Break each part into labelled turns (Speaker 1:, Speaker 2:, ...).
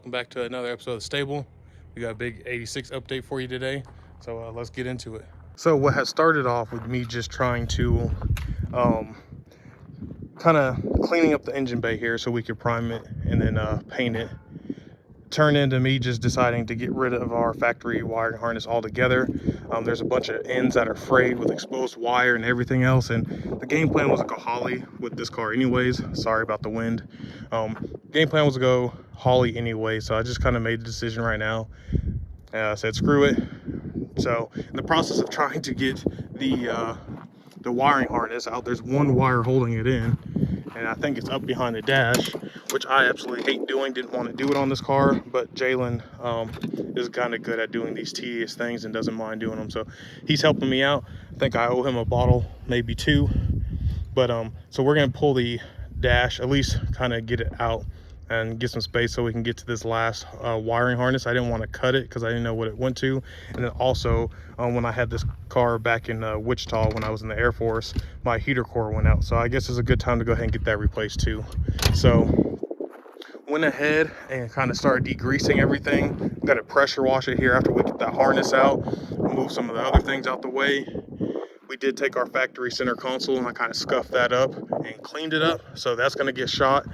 Speaker 1: welcome back to another episode of The Stable. We got a big 86 update for you today, so let's get into it. So what has started off with me just trying to kind of cleaning up the engine bay here so we could prime it and then paint it, turned into me just deciding to get rid of our factory wiring harness altogether. There's a bunch of ends that are frayed with exposed wire and everything else, and the game plan was to go Holly with this car anyways. Sorry about the wind. Game plan was to go Holly anyway, so I just kind of made the decision right now. I said screw it. So in the process of trying to get the wiring harness out, there's one wire holding it in, and I think it's up behind the dash, which I absolutely hate doing. Didn't want to do it on this car, but Jalen is kind of good at doing these tedious things and doesn't mind doing them, so he's helping me out. I think I owe him a bottle, maybe two. But so we're gonna pull the dash, at least kind of get it out and get some space so we can get to this last wiring harness. I didn't want to cut it because I didn't know what it went to. And then also when I had this car back in Wichita when I was in the Air Force, my heater core went out, so I guess it's a good time to go ahead and get that replaced too. So went ahead and kind of started degreasing everything. I'm gonna pressure wash it here after we get that harness out, move some of the other things out the way. We did take our factory center console and I kind of scuffed that up and cleaned it up, so that's going to get shot.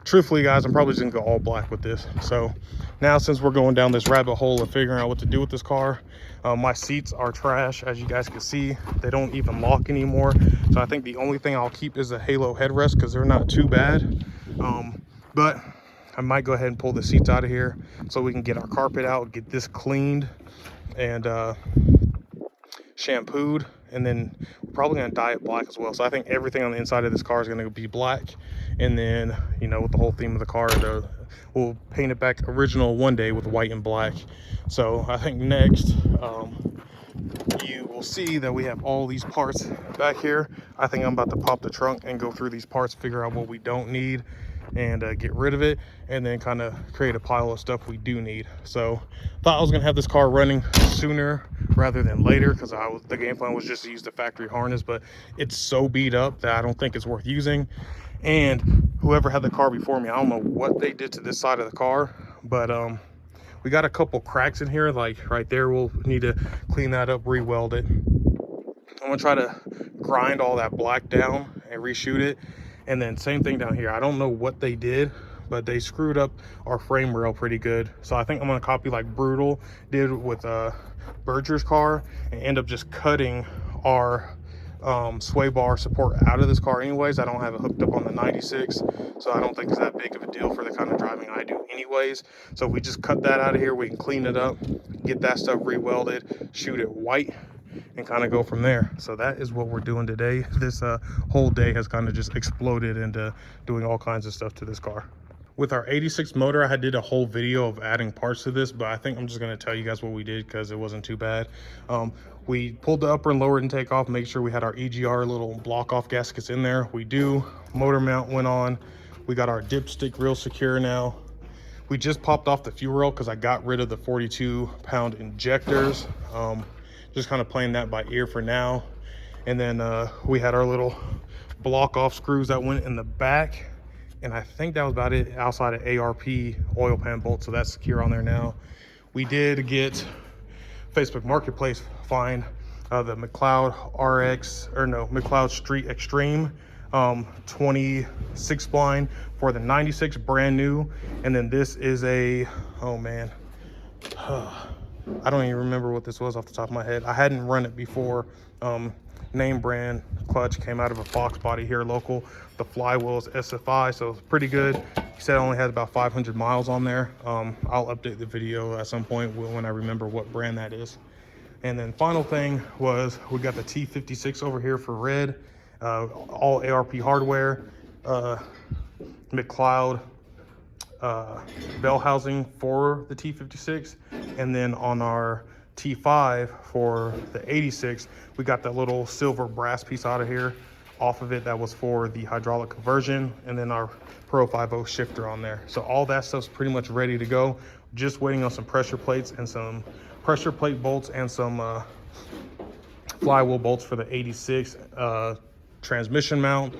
Speaker 1: Truthfully guys, I'm probably just gonna go all black with this. So now since we're going down this rabbit hole of figuring out what to do with this car, my seats are trash, as you guys can see. They don't even lock anymore, so I think the only thing I'll keep is a halo headrest because they're not too bad. But I might go ahead and pull the seats out of here so we can get our carpet out, get this cleaned and shampooed, and then we're probably going to dye it black as well. So I think everything on the inside of this car is going to be black, and then, you know, with the whole theme of the car, we'll paint it back original one day with white and black. So I think next you will see that we have all these parts back here. I think I'm about to pop the trunk and go through these parts, figure out what we don't need and get rid of it, and then kind of create a pile of stuff we do need. So thought I was gonna have this car running sooner rather than later because the game plan was just to use the factory harness, but it's so beat up that I don't think it's worth using. And whoever had the car before me, I don't know what they did to this side of the car, but we got a couple cracks in here, like right there. We'll need to clean that up, re-weld it. I'm gonna try to grind all that black down and reshoot it. And then same thing down here. I don't know what they did, but they screwed up our frame rail pretty good. So I think I'm gonna copy like Brutal did with Berger's car and end up just cutting our sway bar support out of this car anyways. I don't have it hooked up on the 96, so I don't think it's that big of a deal for the kind of driving I do anyways. So if we just cut that out of here, we can clean it up, get that stuff re-welded, shoot it white, and kind of go from there. So that is what we're doing today. This whole day has kind of just exploded into doing all kinds of stuff to this car. With our 86 motor, I did a whole video of adding parts to this, but I think I'm just going to tell you guys what we did because it wasn't too bad. We pulled the upper and lower intake off, make sure we had our EGR little block off gaskets in there. We do. Motor mount went on. We got our dipstick real secure now. We just popped off the fuel rail because I got rid of the 42-pound injectors. Just kind of playing that by ear for now. And then we had our little block off screws that went in the back, and I think that was about it outside of ARP oil pan bolts, so that's secure on there now. We did get Facebook Marketplace find the McLeod McLeod Street Extreme 26 spline for the 96, brand new. And then this is a, oh man, I don't even remember what this was off the top of my head. I hadn't run it before. Name brand clutch, came out of a Foxbody here local. The flywheel is SFI, so it's pretty good. He said it only has about 500 miles on there. I'll update the video at some point when I remember what brand that is. And then final thing was we got the T56 over here for red, all ARP hardware, McLeod bell housing for the T56, and then on our T5 for the 86, we got that little silver brass piece out of here off of it that was for the hydraulic conversion, and then our Pro 50 shifter on there. So all that stuff's pretty much ready to go. Just waiting on some pressure plates and some pressure plate bolts and some flywheel bolts for the 86 transmission mount,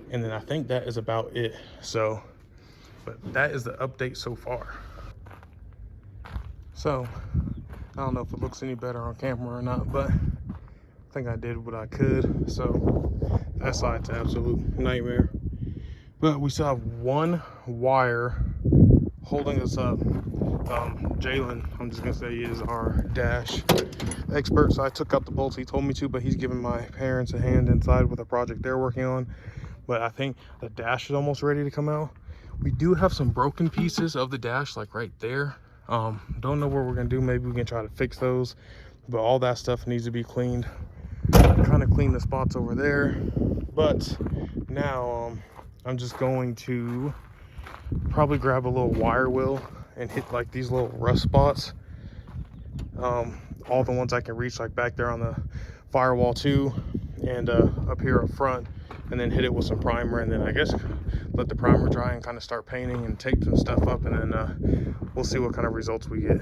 Speaker 1: and then I think that is about it. So but that is the update so far. So I don't know if it looks any better on camera or not, but I think I did what I could. So that side's an absolute nightmare. But we still have one wire holding us up. Jalen, I'm just gonna say, he is our dash expert. So I took out the bolts. He told me to, but he's giving my parents a hand inside with a project they're working on. But I think the dash is almost ready to come out. We do have some broken pieces of the dash, like right there. Don't know what we're gonna do. Maybe we can try to fix those, but all that stuff needs to be cleaned. Kind of clean the spots over there. But now I'm just going to probably grab a little wire wheel and hit like these little rust spots, all the ones I can reach, like back there on the firewall too, and up here up front, and then hit it with some primer, and then I guess let the primer dry and kind of start painting and tape some stuff up, and then we'll see what kind of results we get.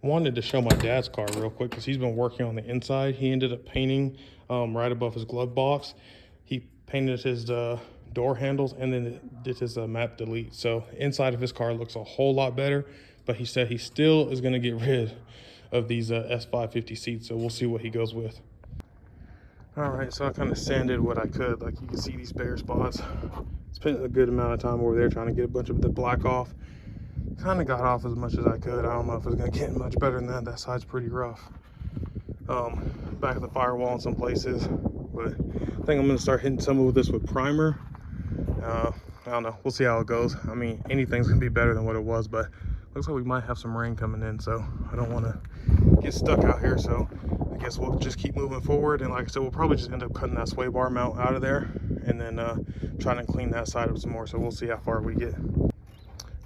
Speaker 1: Wanted to show my dad's car real quick because he's been working on the inside. He ended up painting right above his glove box. He painted his door handles and then did his map delete. So inside of his car looks a whole lot better, but he said he still is going to get rid of these S550 seats. So we'll see what he goes with. All right, so I kind of sanded what I could. Like you can see these bare spots. Spent a good amount of time over there trying to get a bunch of the black off. Kind of got off as much as I could. I don't know if it's gonna get much better than that. That side's pretty rough. Back of the firewall in some places, but I think I'm gonna start hitting some of this with primer. I don't know, we'll see how it goes. I mean, anything's gonna be better than what it was, but looks like we might have some rain coming in, so I don't want to get stuck out here. So I guess we'll just keep moving forward, and like I said, we'll probably just end up cutting that sway bar mount out of there and then trying to clean that side up some more. So we'll see how far we get.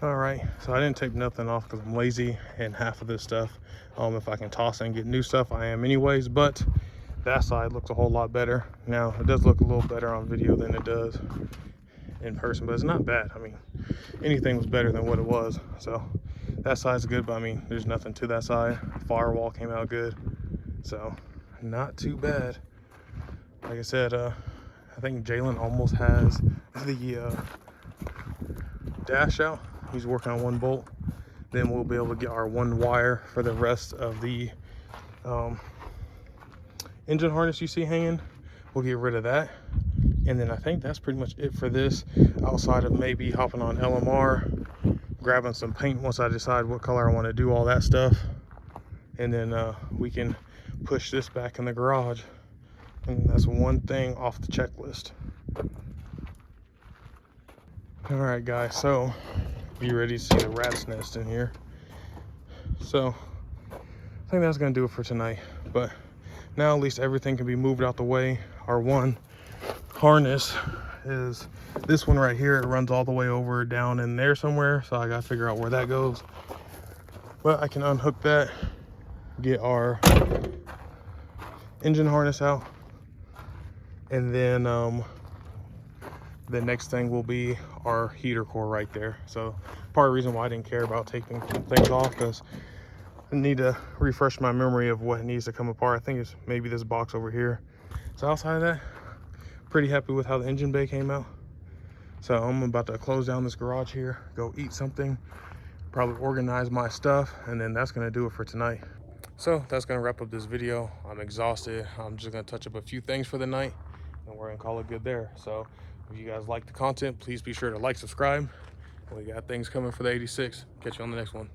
Speaker 1: All right, so I didn't take nothing off because I'm lazy, and half of this stuff, if I can toss it and get new stuff, I am anyways. But that side looks a whole lot better. Now it does look a little better on video than it does in person, but it's not bad. I mean, anything was better than what it was. So that side's good, but I mean, there's nothing to that side. Firewall came out good, so not too bad. Like I said, I think Jalen almost has the dash out. He's working on one bolt. Then we'll be able to get our one wire for the rest of the engine harness you see hanging. We'll get rid of that. And then I think that's pretty much it for this, outside of maybe hopping on LMR, grabbing some paint once I decide what color I want to do, all that stuff. And then we can push this back in the garage. And that's one thing off the checklist. All right, guys, so be ready to see the rat's nest in here. So I think that's gonna do it for tonight, but now at least everything can be moved out the way. Our one harness is this one right here. It runs all the way over down in there somewhere, so I gotta figure out where that goes. But I can unhook that, get our engine harness out, and then the next thing will be our heater core right there. So part of the reason why I didn't care about taking things off, because I need to refresh my memory of what needs to come apart. I think it's maybe this box over here. So outside of that, pretty happy with how the engine bay came out. So I'm about to close down this garage here, go eat something, probably organize my stuff, and then that's gonna do it for tonight. So that's gonna wrap up this video. I'm exhausted. I'm just gonna touch up a few things for the night, and we're gonna call it good there. So if you guys like the content, please be sure to like, subscribe. We got things coming for the 86. Catch you on the next one.